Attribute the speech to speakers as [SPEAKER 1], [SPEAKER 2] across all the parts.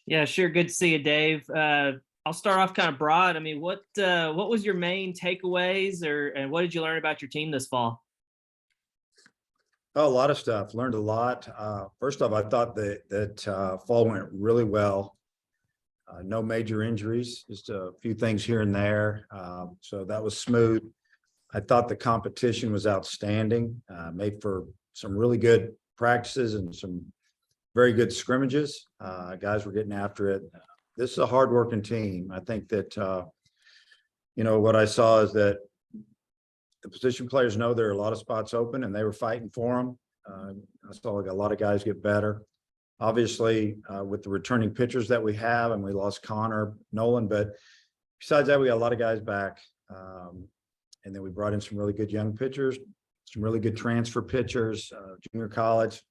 [SPEAKER 1] Yeah, sure. Good to see you, Dave. I'll start off kind of broad. I mean, what was your main takeaways, and what did you learn about your team this fall?
[SPEAKER 2] Oh, a lot of stuff. Learned a lot. First off, I thought that fall went really well. No major injuries, just a few things here and there. So that was smooth. I thought the competition was outstanding. Made for some really good practices and some very good scrimmages. Guys were getting after it. This is a hardworking team. I think that what I saw is that the position players know there are a lot of spots open, and they were fighting for them. I saw like a lot of guys get better. Obviously, with the returning pitchers that we have, and we lost Connor Nolan, but besides that, we got a lot of guys back. And then we brought in some really good young pitchers, some really good transfer pitchers, junior college,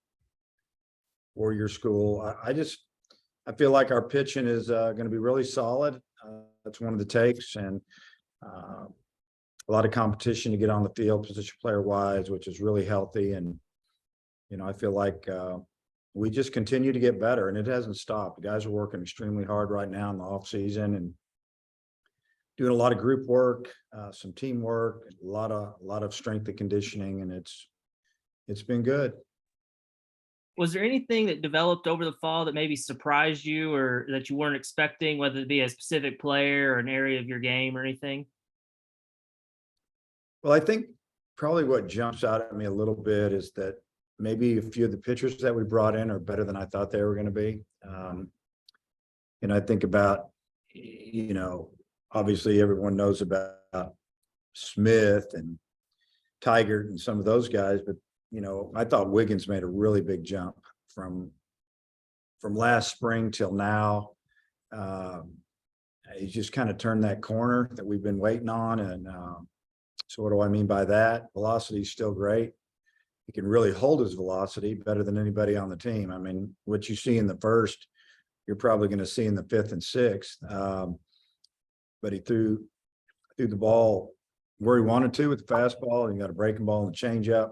[SPEAKER 2] four-year school. I feel like our pitching is going to be really solid. That's one of the takes, and a lot of competition to get on the field, position player wise, which is really healthy. And I feel like we just continue to get better, and it hasn't stopped. The guys are working extremely hard right now in the off season and doing a lot of group work, some teamwork, a lot of strength and conditioning, and it's been good.
[SPEAKER 1] Was there anything that developed over the fall that maybe surprised you or that you weren't expecting, whether it be a specific player or an area of your game or anything?
[SPEAKER 2] Well, I think probably what jumps out at me a little bit is that maybe a few of the pitchers that we brought in are better than I thought they were going to be. And I think about, obviously everyone knows about Smith and Tigert and some of those guys, but I thought Wiggins made a really big jump from last spring till now. He's just kind of turned that corner that we've been waiting on. And so what do I mean by that? Velocity is still great. He can really hold his velocity better than anybody on the team. I mean, what you see in the first, you're probably going to see in the fifth and sixth. But he threw the ball where he wanted to with the fastball, and he got a breaking ball and a changeup,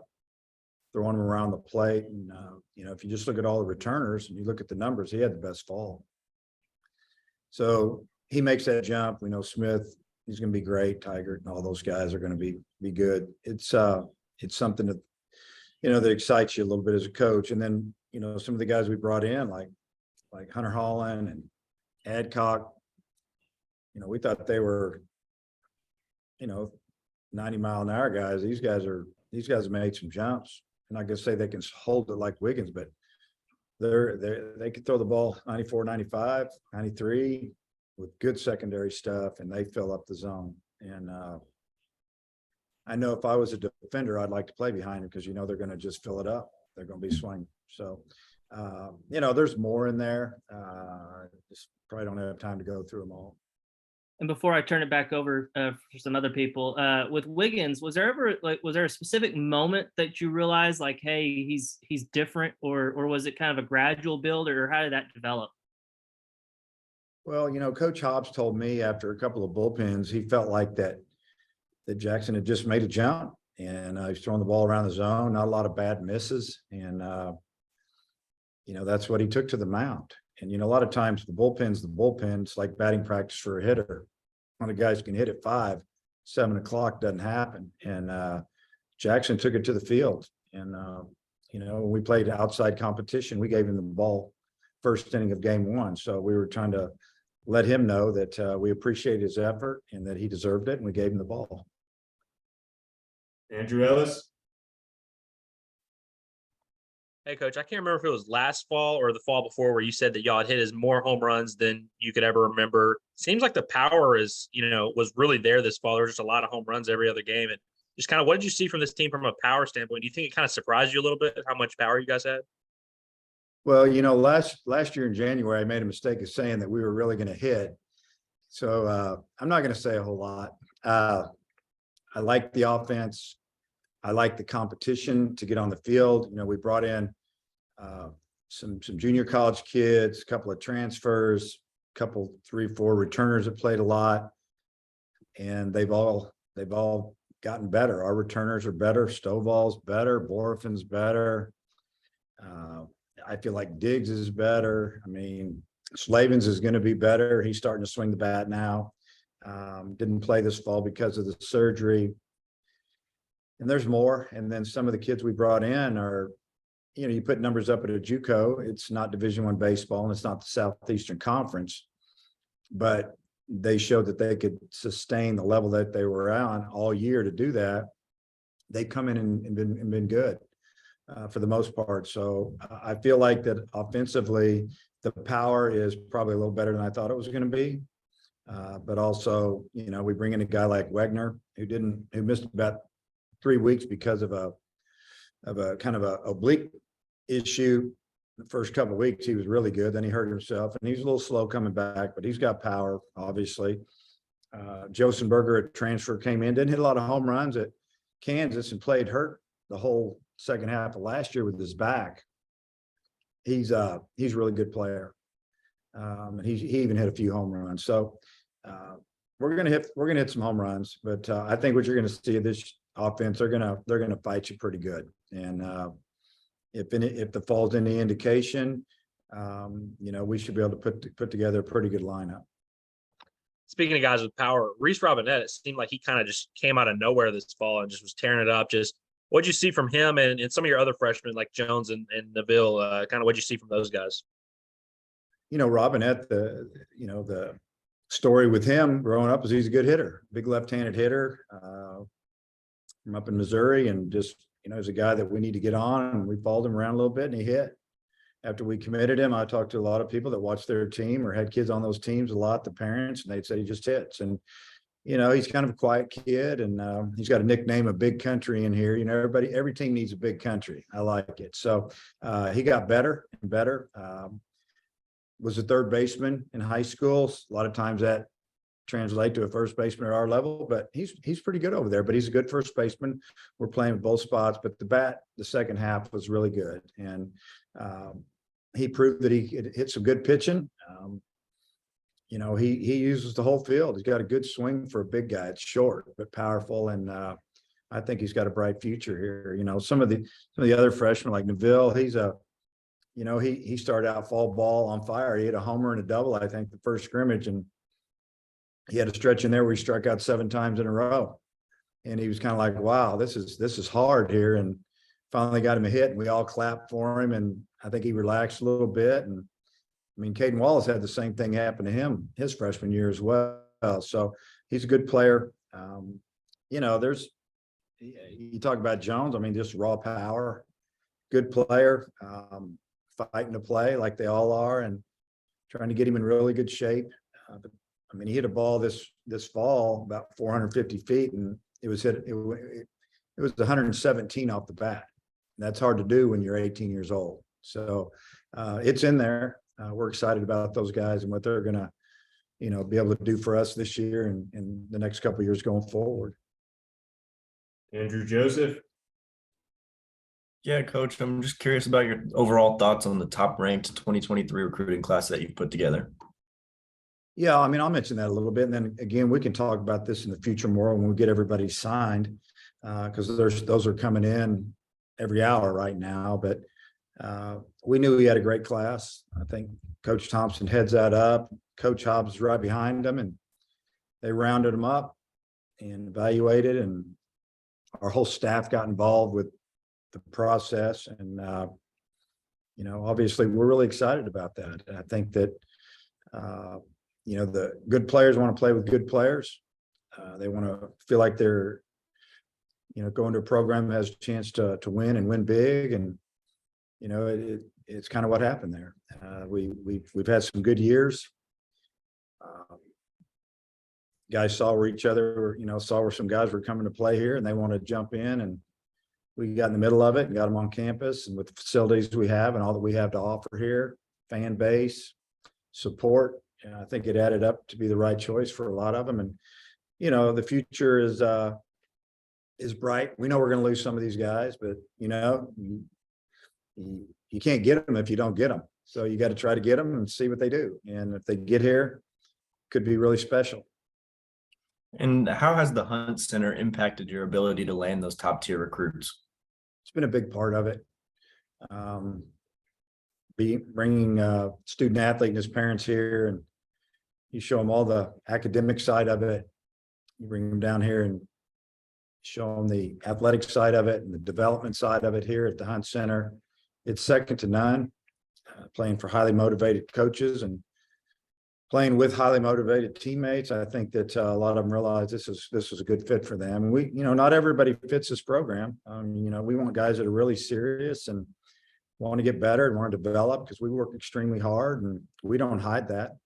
[SPEAKER 2] throwing him around the plate. And, if you just look at all the returners and you look at the numbers, he had the best fall. So he makes that jump. We know Smith, he's going to be great. Tiger and all those guys are going to be good. It's something that, that excites you a little bit as a coach. And then, some of the guys we brought in, like Hunter Holland and Adcock, we thought they were, 90-mile-an-hour guys. These guys have made some jumps. I'm not going to say they can hold it like Wiggins, but they can throw the ball 94, 95, 93 with good secondary stuff, and they fill up the zone. And I know if I was a defender, I'd like to play behind them because they're going to just fill it up. They're going to be swinging. So there's more in there. Just probably don't have time to go through them all.
[SPEAKER 1] And before I turn it back over for some other people, with Wiggins, was there a specific moment that you realized like, hey, he's different, or was it kind of a gradual build, or how did that develop?
[SPEAKER 2] Well, Coach Hobbs told me after a couple of bullpens, he felt like that Jackson had just made a jump, and he's throwing the ball around the zone, not a lot of bad misses. And, that's what he took to the mound. And, a lot of times the bullpen's like batting practice for a hitter. One of the guys can hit at 5, 7 o'clock, doesn't happen. And Jackson took it to the field. And, when we played outside competition, we gave him the ball first inning of game 1. So we were trying to let him know that we appreciate his effort and that he deserved it, and we gave him the ball.
[SPEAKER 3] Andrew Ellis.
[SPEAKER 4] Hey, Coach, I can't remember if it was last fall or the fall before where you said that y'all had hit as more home runs than you could ever remember. Seems like the power was really there this fall. There was just a lot of home runs every other game. And just kind of, what did you see from this team from a power standpoint? Do you think it kind of surprised you a little bit how much power you guys had?
[SPEAKER 2] Well, last year in January, I made a mistake of saying that we were really going to hit. So I'm not going to say a whole lot. I like the offense. I like the competition to get on the field. We brought in some junior college kids, a couple of transfers, a couple, 3, 4 returners that played a lot, and they've all gotten better. Our returners are better. Stovall's better. Borofin's better. I feel like Diggs is better. I mean, Slavens is going to be better. He's starting to swing the bat now. Didn't play this fall because of the surgery. And there's more. And then some of the kids we brought in are, you put numbers up at a JUCO. It's not Division I baseball, and it's not the Southeastern Conference, but they showed that they could sustain the level that they were on all year to do that. They come in and been good for the most part. So I feel like that offensively, the power is probably a little better than I thought it was going to be. But also, we bring in a guy like Wegner who missed about 3 weeks because of a kind of a oblique issue. The first couple of weeks, he was really good. Then he hurt himself, and he's a little slow coming back, but he's got power, obviously. Josenberger at transfer came in, didn't hit a lot of home runs at Kansas and played hurt the whole second half of last year with his back. He's a really good player. And he even hit a few home runs. So we're gonna hit some home runs, but I think what you're gonna see of this offense, they're gonna fight you pretty good. And if the fall's any indication, we should be able to put together a pretty good lineup.
[SPEAKER 4] Speaking of guys with power, Reese Robinette, it seemed like he kind of just came out of nowhere this fall and just was tearing it up. Just what'd you see from him and some of your other freshmen like Jones and Neville? Kind of what'd you see from those guys?
[SPEAKER 2] Robinette, the story with him growing up is he's a good hitter, big left-handed hitter from up in Missouri, and just he's a guy that we need to get on, and we followed him around a little bit, and he hit. After we committed him, I talked to a lot of people that watched their team or had kids on those teams a lot, the parents, and they'd say he just hits. And he's kind of a quiet kid, and he's got a nickname of Big Country in here. Every team needs a big country. I like it. So he got better and better. Was a third baseman in high school. A lot of times that translate to a first baseman at our level, but he's pretty good over there. But he's a good first baseman. We're playing with both spots, but the second half was really good, and he proved that he hit some good pitching. He uses the whole field. He's got a good swing for a big guy. It's short but powerful, and I think he's got a bright future here. Some of the other freshmen like Neville, he's he started out fall ball on fire. He hit a homer and a double, I think, the first scrimmage, and he had a stretch in there where he struck out 7 times in a row. And he was kind of like, wow, this is hard here. And finally got him a hit, and we all clapped for him. And I think he relaxed a little bit. And Caden Wallace had the same thing happen to him his freshman year as well. So he's a good player. You talk about Jones, just raw power, good player, fighting to play like they all are, and trying to get him in really good shape. But he hit a ball this fall about 450 feet, and it was 117 off the bat. And that's hard to do when you're 18 years old. So it's in there. We're excited about those guys and what they're gonna, be able to do for us this year and the next couple of years going forward.
[SPEAKER 3] Andrew Joseph.
[SPEAKER 5] Yeah, Coach, I'm just curious about your overall thoughts on the top-ranked 2023 recruiting class that you put together.
[SPEAKER 2] Yeah, I'll mention that a little bit, and then again, we can talk about this in the future more when we get everybody signed, because those are coming in every hour right now. But we knew he had a great class. I think Coach Thompson heads that up. Coach Hobbs is right behind him, and they rounded him up and evaluated, and our whole staff got involved with the process. And obviously we're really excited about that. I think that the good players want to play with good players. They want to feel like they're going to a program that has a chance to win and win big. And it's kind of what happened there. We've had some good years. Guys saw where each other saw where some guys were coming to play here, and they want to jump in, and we got in the middle of it and got them on campus, and with the facilities we have and all that we have to offer here, fan base, support. And I think it added up to be the right choice for a lot of them. And, the future is bright. We know we're going to lose some of these guys, but, you can't get them if you don't get them. So you got to try to get them and see what they do. And if they get here, it could be really special.
[SPEAKER 5] And how has the Hunt Center impacted your ability to land those top-tier recruits?
[SPEAKER 2] It's been a big part of it. bringing student athlete and his parents here, and you show them all the academic side of it. You bring them down here and show them the athletic side of it and the development side of it here at the Hunt Center. It's second to none. Playing for highly motivated coaches and playing with highly motivated teammates. I think that a lot of them realize this is a good fit for them. And we, not everybody fits this program. We want guys that are really serious and want to get better and want to develop, because we work extremely hard and we don't hide that.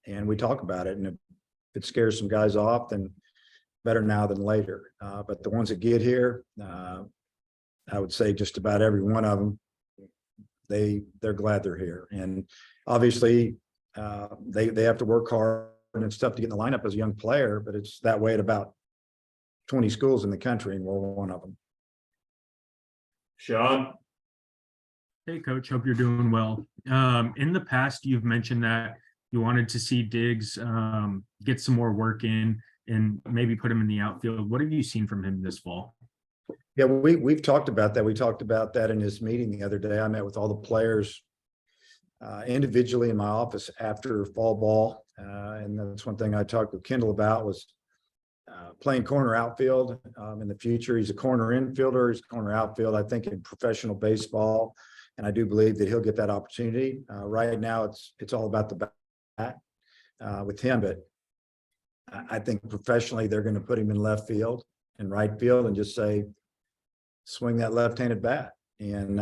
[SPEAKER 2] And we talk about it. And if it scares some guys off, then better now than later. But the ones that get here, I would say just about every one of them, they're glad they're here. And obviously they have to work hard, and it's tough to get in the lineup as a young player, but it's that way at about 20 schools in the country, and we're one of them.
[SPEAKER 3] Sean.
[SPEAKER 6] Hey, Coach, hope you're doing well. In the past, you've mentioned that you wanted to see Diggs get some more work in and maybe put him in the outfield. What have you seen from him this fall?
[SPEAKER 2] Yeah, we've talked about that. We talked about that in this meeting the other day. I met with all the players individually in my office after fall ball. And that's one thing I talked with Kendall about, was playing corner outfield in the future. He's a corner infielder, he's a corner outfield, I think, in professional baseball. And I do believe that he'll get that opportunity. Right now, it's all about the bat with him. But I think professionally, they're going to put him in left field and right field and just say, swing that left-handed bat. And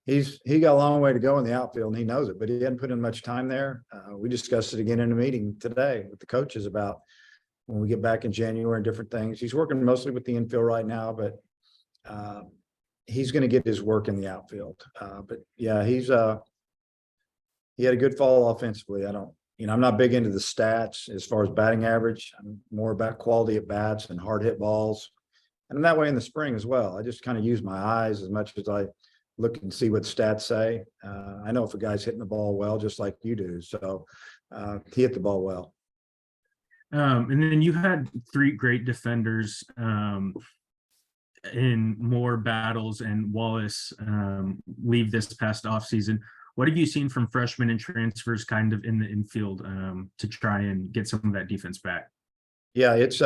[SPEAKER 2] he got a long way to go in the outfield, and he knows it, but he hadn't put in much time there. We discussed it again in a meeting today with the coaches about when we get back in January and different things. He's working mostly with the infield right now, but he's going to get his work in the outfield. But yeah, he had a good fall offensively. I'm not big into the stats as far as batting average. I'm more about quality at bats and hard hit balls. And I'm that way in the spring as well. I just kind of use my eyes as much as I look and see what stats say. I know if a guy's hitting the ball well, just like you do. So he hit the ball well.
[SPEAKER 6] And then you had three great defenders in Moore, Battles, and Wallace leave this past offseason. What have you seen from freshmen and transfers kind of in the infield to try and get some of that defense back? Yeah,
[SPEAKER 2] it's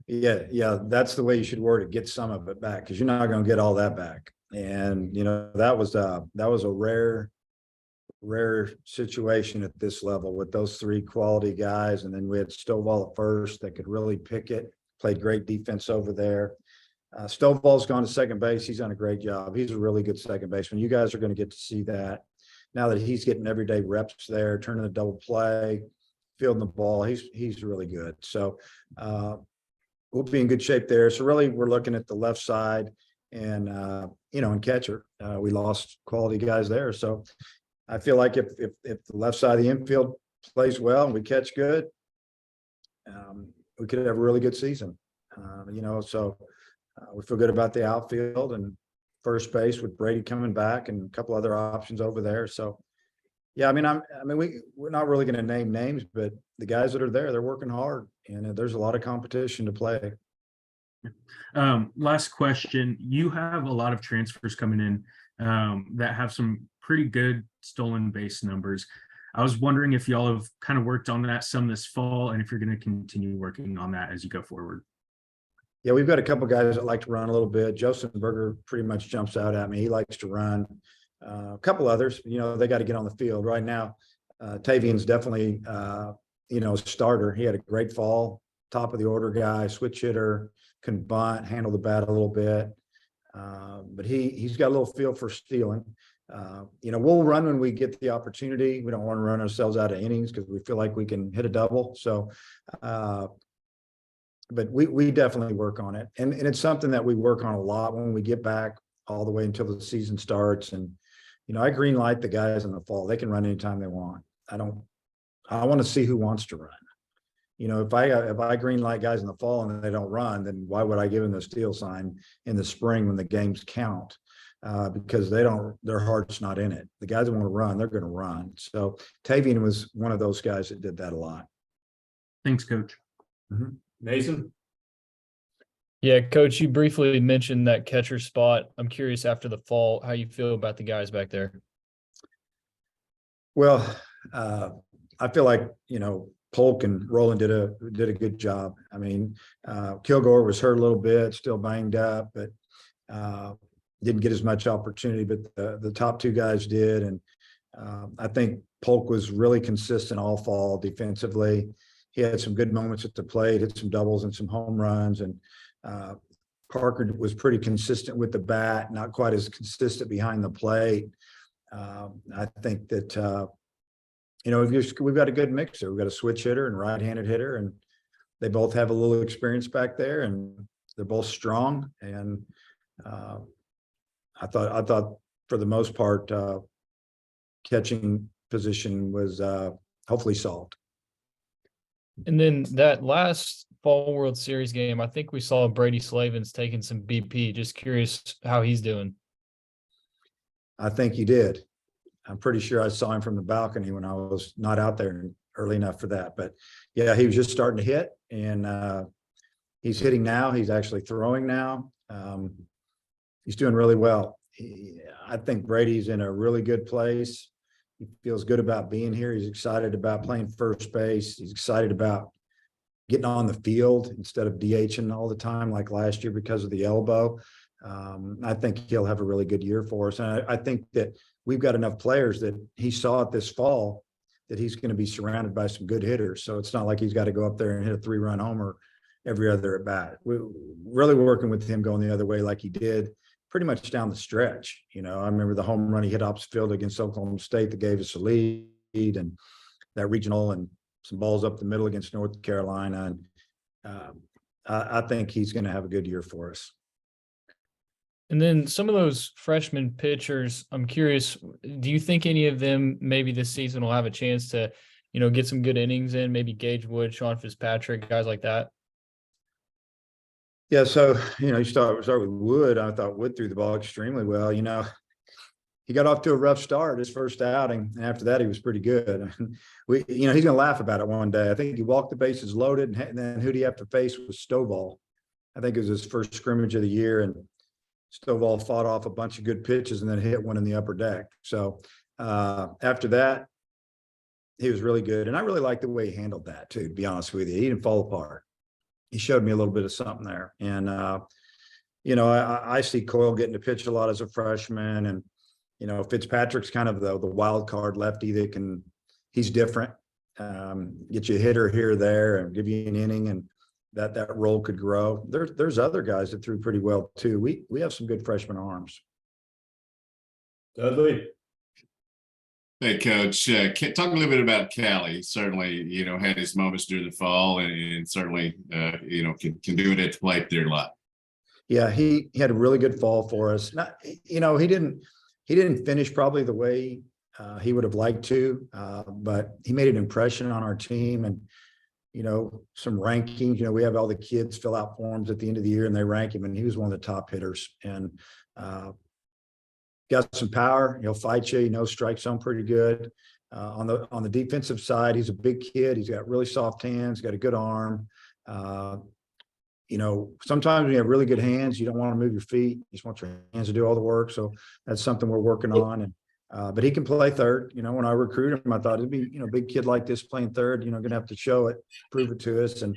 [SPEAKER 2] yeah, that's the way you should word it. Get some of it back, because you're not going to get all that back. And that was a rare situation at this level with those three quality guys. And then we had Stovall at first that could really pick it, played great defense over there. Stovall's gone to second base. He's done a great job. He's a really good second baseman. You guys are going to get to see that now that he's getting everyday reps there, turning the double play, fielding the ball. He's really good. So we'll be in good shape there. So really, we're looking at the left side and and catcher. We lost quality guys there. So I feel like if the left side of the infield plays well and we catch good, we could have a really good season. So we feel good about the outfield and first base with Brady coming back and a couple other options over there. So yeah, we're not really going to name names, but the guys that are there, they're working hard, and there's a lot of competition to play.
[SPEAKER 6] Last question. You have a lot of transfers coming in that have some pretty good stolen base numbers. I was wondering if y'all have kind of worked on that some this fall, and if you're going to continue working on that as you go forward.
[SPEAKER 2] Yeah, we've got a couple guys that like to run a little bit. Joseph Berger pretty much jumps out at me. He likes to run. A couple others, they got to get on the field right now. Tavian's definitely, a starter. He had a great fall, top of the order guy, switch hitter, can bunt, handle the bat a little bit. But he's got a little feel for stealing. We'll run when we get the opportunity. We don't want to run ourselves out of innings because we feel like we can hit a double. So, but we definitely work on it. And it's something that we work on a lot when we get back all the way until the season starts. And, I green light the guys in the fall. They can run anytime they want. I want to see who wants to run. If I green light guys in the fall and they don't run, then why would I give them the steal sign in the spring when the games count? Because their heart's not in it. The guys that want to run, they're going to run. So Tavian was one of those guys that did that a lot.
[SPEAKER 6] Thanks, Coach.
[SPEAKER 2] Mm-hmm.
[SPEAKER 3] Mason.
[SPEAKER 7] Yeah, Coach, you briefly mentioned that catcher spot. I'm curious after the fall how you feel about the guys back there.
[SPEAKER 2] Well, I feel like, Polk and Roland did a good job. I mean, Kilgore was hurt a little bit, still banged up, but didn't get as much opportunity, but the top two guys did. And I think Polk was really consistent all fall defensively. He had some good moments at the plate, hit some doubles and some home runs. And Parker was pretty consistent with the bat, not quite as consistent behind the plate. I think that, we've got a good mixer. We've got a switch hitter and right-handed hitter, and they both have a little experience back there, and they're both strong. And I thought for the most part, catching position was hopefully solved.
[SPEAKER 7] And then that last Fall World Series game, I think we saw Brady Slavens taking some BP. Just curious how he's doing.
[SPEAKER 2] I think he did. I'm pretty sure I saw him from the balcony when I was not out there early enough for that. But yeah, he was just starting to hit, and he's hitting now. He's actually throwing now. He's doing really well. I think Brady's in a really good place. He feels good about being here. He's excited about playing first base. He's excited about getting on the field instead of DHing all the time like last year because of the elbow. I think he'll have a really good year for us. And I think that we've got enough players that he saw it this fall that he's going to be surrounded by some good hitters. So it's not like he's got to go up there and hit a 3-run homer every other at bat. We're really working with him going the other way like he did pretty much down the stretch. I remember the home run he hit opposite field against Oklahoma State that gave us a lead, and that regional, and some balls up the middle against North Carolina. And I think he's going to have a good year for us.
[SPEAKER 7] And then some of those freshman pitchers, I'm curious, do you think any of them maybe this season will have a chance to, get some good innings in, maybe Gage Wood, Sean Fitzpatrick, guys like that?
[SPEAKER 2] Yeah, so, you start with Wood. I thought Wood threw the ball extremely well. He got off to a rough start his first outing, and after that he was pretty good. He's going to laugh about it one day. I think he walked the bases loaded, and then who do you have to face was Stovall. I think it was his first scrimmage of the year, and Stovall fought off a bunch of good pitches and then hit one in the upper deck. So after that, he was really good, and I really liked the way he handled that too. To be honest with you, he didn't fall apart. He showed me a little bit of something there, and I see Coyle getting to pitch a lot as a freshman, and Fitzpatrick's kind of the wild card lefty that he's different, get you a hitter here or there and give you an inning, and that role could grow. There's other guys that threw pretty well too. We have some good freshman arms.
[SPEAKER 3] Dudley.
[SPEAKER 8] Hey, Coach. Talk a little bit about Callie. Certainly, had his moments during the fall, and certainly, can do it at the plate there a lot.
[SPEAKER 2] Yeah, he had a really good fall for us. He didn't finish probably the way he would have liked to, but he made an impression on our team. And some rankings. We have all the kids fill out forms at the end of the year and they rank him, and he was one of the top hitters. And got some power. He'll fight you. Strike zone pretty good. On the defensive side, he's a big kid. He's got really soft hands. Got a good arm. Sometimes when you have really good hands, you don't want to move your feet. You just want your hands to do all the work. So that's something we're working on. And but he can play third. When I recruited him, I thought it'd be, big kid like this playing third, going to have to show it, prove it to us. And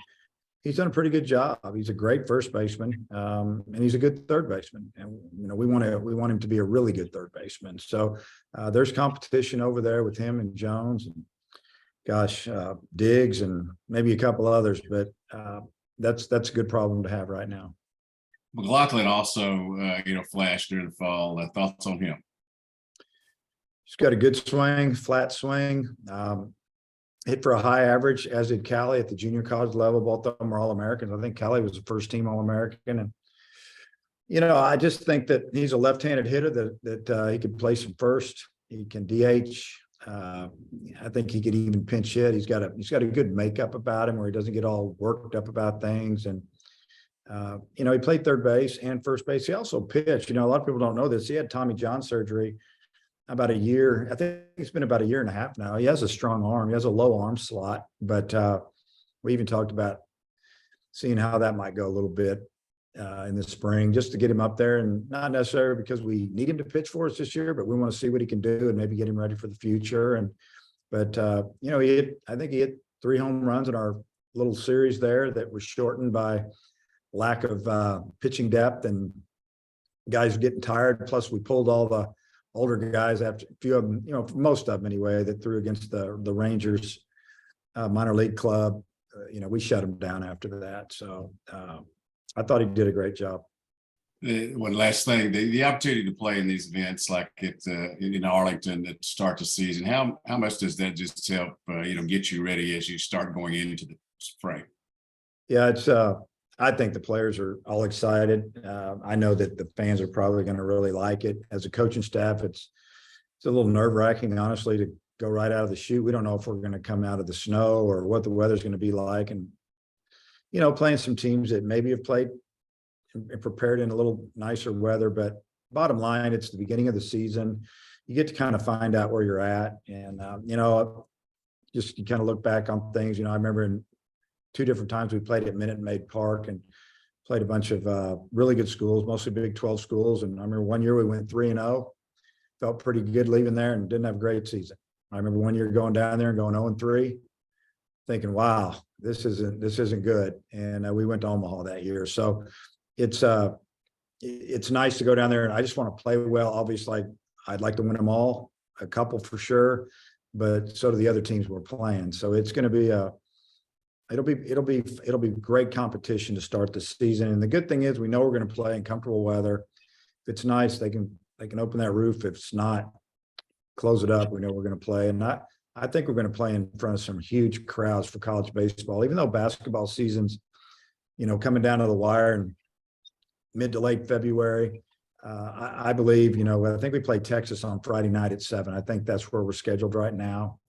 [SPEAKER 2] he's done a pretty good job. He's a great first baseman, and he's a good third baseman. And, we want him to be a really good third baseman. So there's competition over there with him and Jones and Diggs and maybe a couple others, but that's a good problem to have right now.
[SPEAKER 8] McLaughlin also, flashed during the fall. Thoughts on him?
[SPEAKER 2] He's got a good swing, flat swing, hit for a high average, as did Callie at the junior college level. Both of them are All-Americans. I think Callie was the first team All-American. And, I just think that he's a left-handed hitter that he could play some first. He can DH. I think he could even pinch hit. He's got a good makeup about him where he doesn't get all worked up about things. And, he played third base and first base. He also pitched. A lot of people don't know this. He had Tommy John surgery about a year. I think it's been about a year and a half now. He has a strong arm. He has a low arm slot, but we even talked about seeing how that might go a little bit. in the spring, just to get him up there, and not necessarily because we need him to pitch for us this year, but we want to see what he can do and maybe get him ready for the future. But I think he hit 3 home runs in our little series there that was shortened by lack of pitching depth and guys getting tired. Plus, we pulled all the older guys after a few of them, most of them anyway, that threw against the Rangers minor league club. We shut him down after that. So I thought he did a great job.
[SPEAKER 8] One last thing, the opportunity to play in these events like in Arlington to start the season, how much does that just help, get you ready as you start going into the spring?
[SPEAKER 2] Yeah, I think the players are all excited. I know that the fans are probably going to really like it. As a coaching staff, it's a little nerve-wracking, honestly, to go right out of the chute. We don't know if we're going to come out of the snow or what the weather's going to be like. And, playing some teams that maybe have played and prepared in a little nicer weather. But bottom line, it's the beginning of the season. You get to kind of find out where you're at. And, just you kind of look back on things. I remember in 2 different times we played at Minute Maid Park and played a bunch of really good schools, mostly Big 12 schools. And I remember one year we went 3-0, felt pretty good leaving there and didn't have a great season. I remember one year going down there and going 0-3, thinking, wow, this isn't good. And we went to Omaha that year. So it's nice to go down there, and I just want to play well. Obviously, I'd like to win them all, a couple for sure, but so do the other teams we're playing. So it's going to be it'll be great competition to start the season. And the good thing is we know we're going to play in comfortable weather. If it's nice, they can open that roof. If it's not, close it up. We know we're going to play. And I think we're going to play in front of some huge crowds for college baseball, even though basketball season's, coming down to the wire in mid to late February. I believe, I think we play Texas on Friday night at 7. I think that's where we're scheduled right now.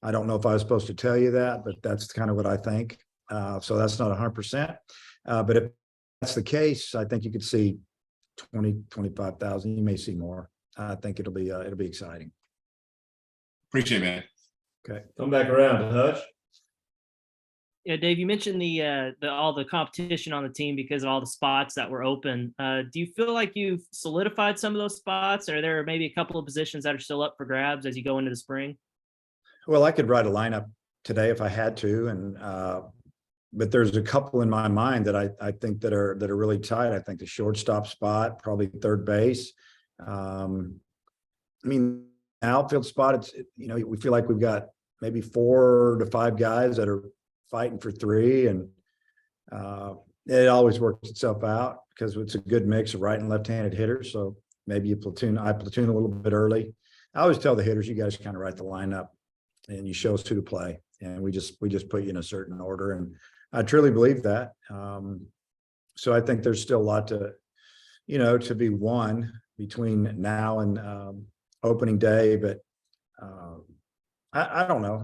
[SPEAKER 2] I don't know if I was supposed to tell you that, but that's kind of what I think. So that's not 100%. But if that's the case, I think you could see 20, 25,000. You may see more. I think it'll be exciting.
[SPEAKER 8] Appreciate it, man.
[SPEAKER 2] Okay.
[SPEAKER 3] Come back around to Hutch.
[SPEAKER 1] Yeah, Dave, you mentioned the all the competition on the team because of all the spots that were open. Do you feel like you've solidified some of those spots? Or are there maybe a couple of positions that are still up for grabs as you go into the spring?
[SPEAKER 2] Well, I could write a lineup today if I had to, and but there's a couple in my mind that I think that are really tight. I think the shortstop spot, probably third base. Outfield spot. We feel like we've got maybe 4 to 5 guys that are fighting for 3, and it always works itself out because it's a good mix of right and left-handed hitters. So maybe I platoon a little bit early. I always tell the hitters, you guys kind of write the lineup and you show us who to play, and we just put you in a certain order. And I truly believe that. So I think there's still a lot to be won between now and opening day, but I don't know.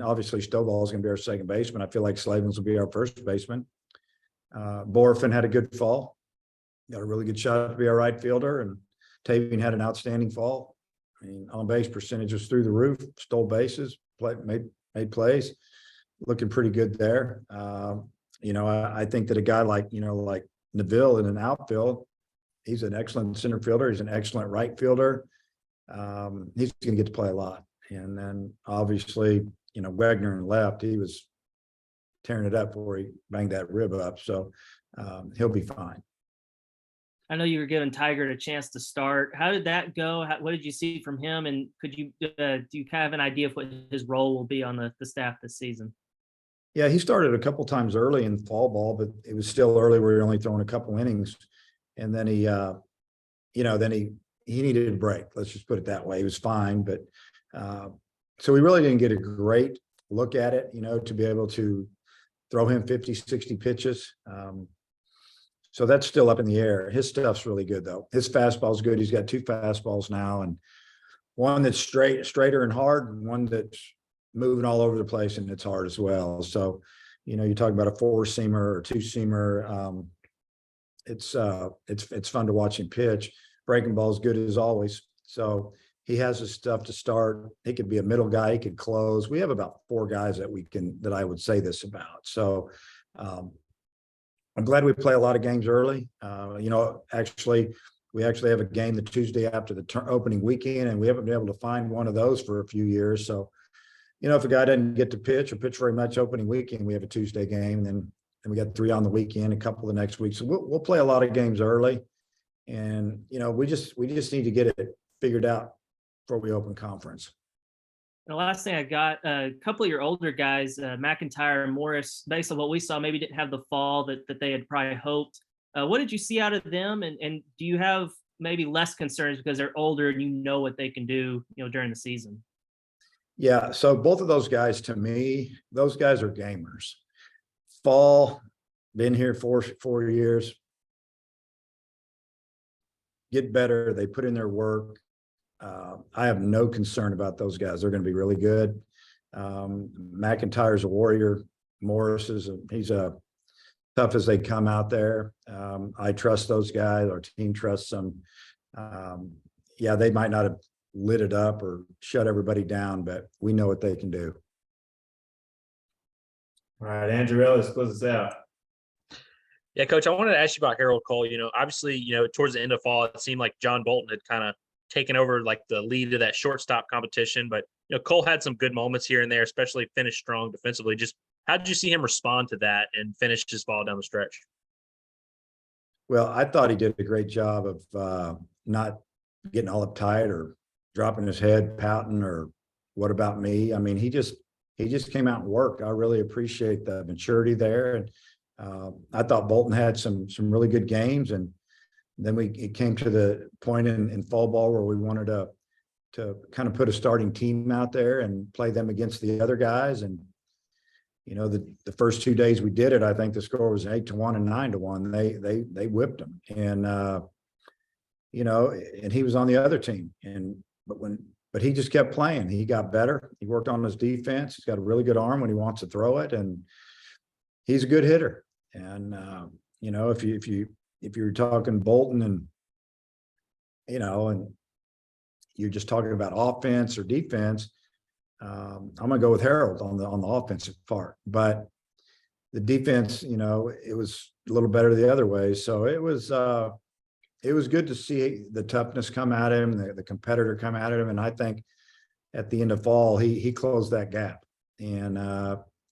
[SPEAKER 2] Obviously Stovall is going to be our second baseman. I feel like Slavens will be our first baseman. Borfin had a good fall, got a really good shot to be our right fielder, and Tavian had an outstanding fall. On base percentage was through the roof, stole bases, made plays, looking pretty good there. I think that a guy like Neville in an outfield, he's an excellent center fielder. He's an excellent right fielder. He's going to get to play a lot. And then obviously, Wagner in left, he was tearing it up before he banged that rib up. So he'll be fine.
[SPEAKER 1] I know you were giving Tiger a chance to start. How did that go? What did you see from him? And could you do you kind of have an idea of what his role will be on the staff this season?
[SPEAKER 2] Yeah, he started a couple times early in fall ball, but it was still early. We were only throwing a couple innings. And then he needed a break. Let's just put it that way. He was fine, but so we really didn't get a great look at it, to be able to throw him 50, 60 pitches. So that's still up in the air. His stuff's really good, though. His fastball's good. He's got 2 fastballs now, and one that's straighter and hard, and one that's moving all over the place, and it's hard as well. So, you talk about a 4-seamer or 2-seamer. It's fun to watch him pitch. Breaking ball is good as always. So he has his stuff to start. He could be a middle guy. He could close. We have about 4 guys that I would say this about. So I'm glad we play a lot of games early. We actually have a game the Tuesday after the opening weekend, and we haven't been able to find one of those for a few years. So, if a guy doesn't get to pitch or pitch very much opening weekend, we have a Tuesday game, and we got 3 on the weekend, a couple the next week. So we'll play a lot of games early, and we just need to get it figured out before we open conference.
[SPEAKER 1] The last thing I got, a couple of your older guys, McIntyre and Morris, based on what we saw, maybe didn't have the fall that they had probably hoped. What did you see out of them? And do you have maybe less concerns because they're older and what they can do, during the season?
[SPEAKER 2] Yeah. So both of those guys, to me, those guys are gamers. Fall, been here 4 years. Get better. They put in their work. I have no concern about those guys. They're going to be really good. McIntyre's a warrior. Morris he's a tough as they come out there. I trust those guys. Our team trusts them. Yeah, they might not have lit it up or shut everybody down, but we know what they can do.
[SPEAKER 3] All right, Andrew Ellis, close us out.
[SPEAKER 4] Yeah, Coach, I wanted to ask you about Harold Cole. Obviously, towards the end of fall, it seemed like John Bolton had kind of taken over like the lead of that shortstop competition. But, Cole had some good moments here and there, especially finished strong defensively. Just how did you see him respond to that and finish his ball down the stretch?
[SPEAKER 2] Well, I thought he did a great job of not getting all uptight or dropping his head, pouting, or what about me? I mean, he just came out and worked. I really appreciate the maturity there. And I thought Bolton had some really good games. And then it came to the point in fall ball where we wanted to kind of put a starting team out there and play them against the other guys. And, the first 2 days we did it, I think the score was 8-1 and 9-1. They whipped them. And, and he was on the other team. But he just kept playing. He got better. He worked on his defense. He's got a really good arm when he wants to throw it. And he's a good hitter. And, if you're talking Bolton and you're just talking about offense or defense, I'm gonna go with Harold on the offensive part. But the defense, it was a little better the other way. So it was good to see the toughness come at him, the competitor come at him, and I think at the end of fall he closed that gap. And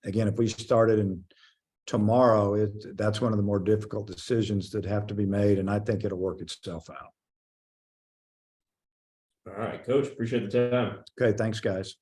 [SPEAKER 2] again, if we started in tomorrow, that's one of the more difficult decisions that have to be made, and I think it'll work itself out.
[SPEAKER 3] All right, Coach, appreciate the time.
[SPEAKER 2] Okay, thanks, guys.